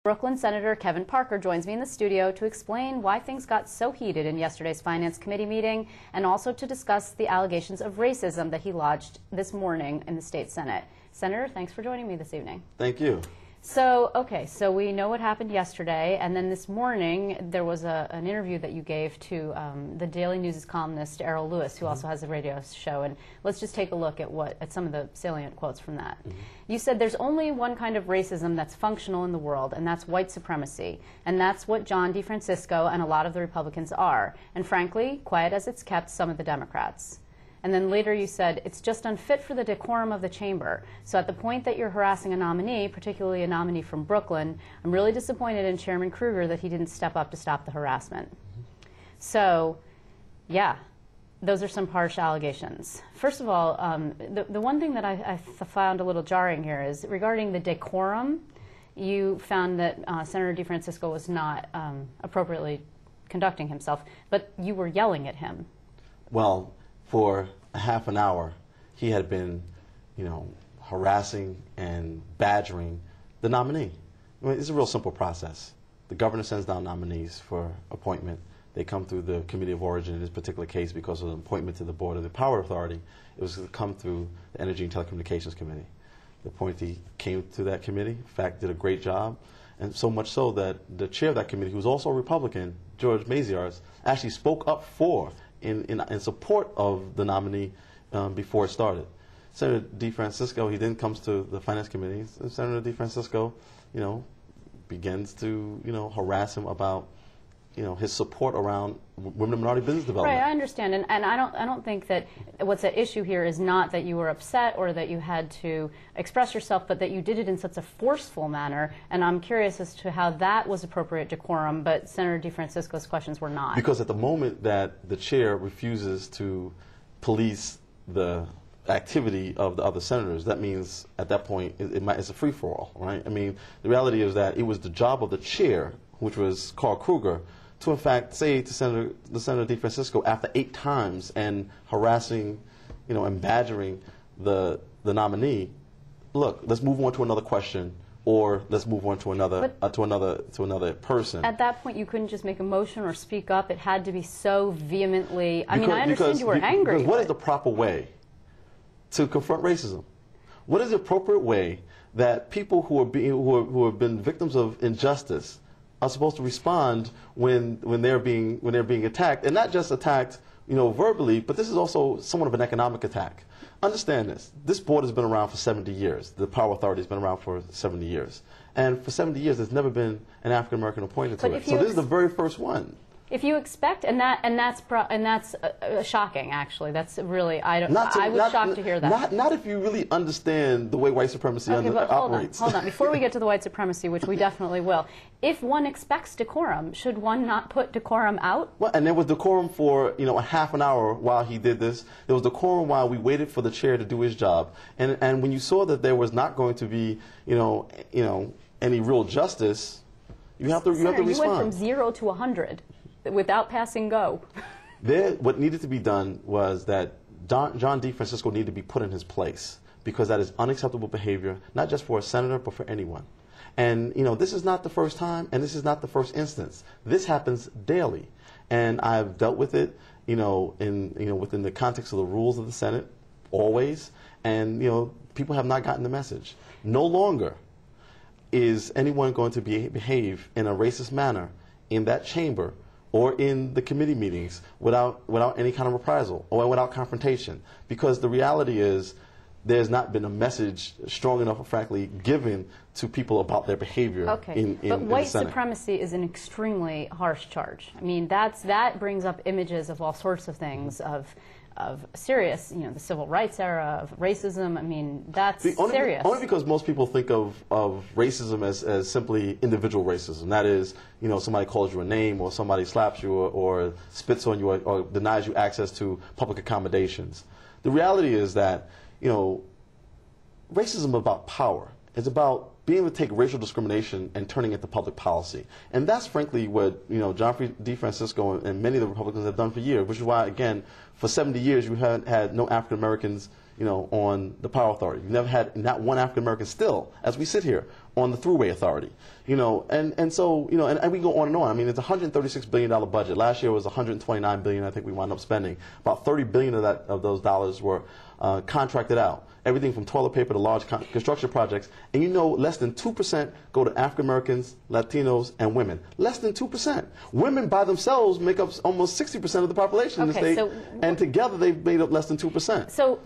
Brooklyn Senator Kevin Parker joins me in the studio to explain why things got so heated in yesterday's Finance Committee meeting and also to discuss the allegations of racism that he lodged this morning in the state Senate. Senator, thanks for joining me this evening. Thank you. So we know what happened yesterday, and then this morning there was an interview that you gave to the Daily News' columnist Errol Lewis, who also has a radio show, and let's just take a look at some of the salient quotes from that. You said there's only one kind of racism that's functional in the world, and that's white supremacy, and that's what John DeFrancisco and a lot of the Republicans are, and frankly, quiet as it's kept some of the Democrats. And then later you said, it's just unfit for the decorum of the chamber. So at the point that you're harassing a nominee, particularly a nominee from Brooklyn, I'm really disappointed in Chairman Krueger that he didn't step up to stop the harassment. So, yeah, those are some harsh allegations. First of all, the one thing that I found a little jarring here is regarding the decorum. You found that Senator DeFrancisco was not appropriately conducting himself, but you were yelling at him. Well, for a half an hour, he had been, harassing and badgering the nominee. I mean, it's a real simple process. The governor sends down nominees for appointment. They come through the Committee of Origin in this particular case because of the appointment to the Board of the Power Authority. It was to come through the Energy and Telecommunications Committee. The appointee came to that committee, in fact, did a great job, and so much so that the chair of that committee, who was also a Republican, George Maziarz, actually spoke up for in support of the nominee before it started. Senator DeFrancisco, he then comes to the Finance Committee. Senator DeFrancisco, begins to, harass him about, his support around women and minority business development. Right, I understand, and I don't think that what's at issue here is not that you were upset or that you had to express yourself, but that you did it in such a forceful manner. And I'm curious as to how that was appropriate decorum, but Senator DeFrancisco's questions were not. Because at the moment that the chair refuses to police the activity of the other senators, that means at that point it's a free-for-all, right? I mean, the reality is that it was the job of the chair, which was Carl Krueger, to in fact say to Senator DeFrancisco after 8 times and harassing, and badgering the nominee, look, let's move on to another question, or let's move on to another to another person. At that point, you couldn't just make a motion or speak up. It had to be so vehemently. I mean, I understand you were angry. Because what is the proper way to confront racism? What is the appropriate way that people who have been victims of injustice are supposed to respond when they're being attacked, and not just attacked, verbally, but this is also somewhat of an economic attack. Understand this. This board has been around for 70 years. The Power Authority has been around for 70 years. And for 70 years, there's never been an African American appointed to it. So this is the very first one. If you expect, and that's shocking. Actually, that's really I was shocked to hear that. Not if you really understand the way white supremacy operates. Hold on. Before we get to the white supremacy, which we definitely will, if one expects decorum, should one not put decorum out? Well, and there was decorum for a half an hour while he did this. There was decorum while we waited for the chair to do his job. And when you saw that there was not going to be any real justice, you have to respond. You went from 0 to 100. Without passing go. What needed to be done was that John DeFrancisco needed to be put in his place, because that is unacceptable behavior, not just for a senator, but for anyone. And this is not the first time, and this is not the first instance. This happens daily, and I've dealt with it, within the context of the rules of the Senate, always. And people have not gotten the message. No longer is anyone going to behave in a racist manner in that chamber or in the committee meetings without any kind of reprisal or without confrontation. Because the reality is there's not been a message strong enough, frankly, given to people about their behavior in the Senate. But white supremacy is an extremely harsh charge. I mean, that brings up images of all sorts of things, of serious, the civil rights era, of racism. I mean, that's serious. Only because most people think of racism as simply individual racism. That is, somebody calls you a name, or somebody slaps you, or spits on you, or denies you access to public accommodations. The reality is that, racism is about power. It's about being able to take racial discrimination and turning it into public policy. And that's frankly what John DeFrancisco and many of the Republicans have done for years, which is why, again, for 70 years you had no African Americans you know, on the Power Authority. You've never had not one African American still, as we sit here, on the Thruway Authority. You know, and so, you know, and we go on and on. I mean, it's a $136 billion budget. Last year was $129 billion, I think we wound up spending. About $30 billion of those dollars were contracted out. Everything from toilet paper to large construction projects. And you know, less than 2% go to African Americans, Latinos, and women. Less than 2%. Women by themselves make up almost 60% of the population in the state, and together they've made up less than 2%. So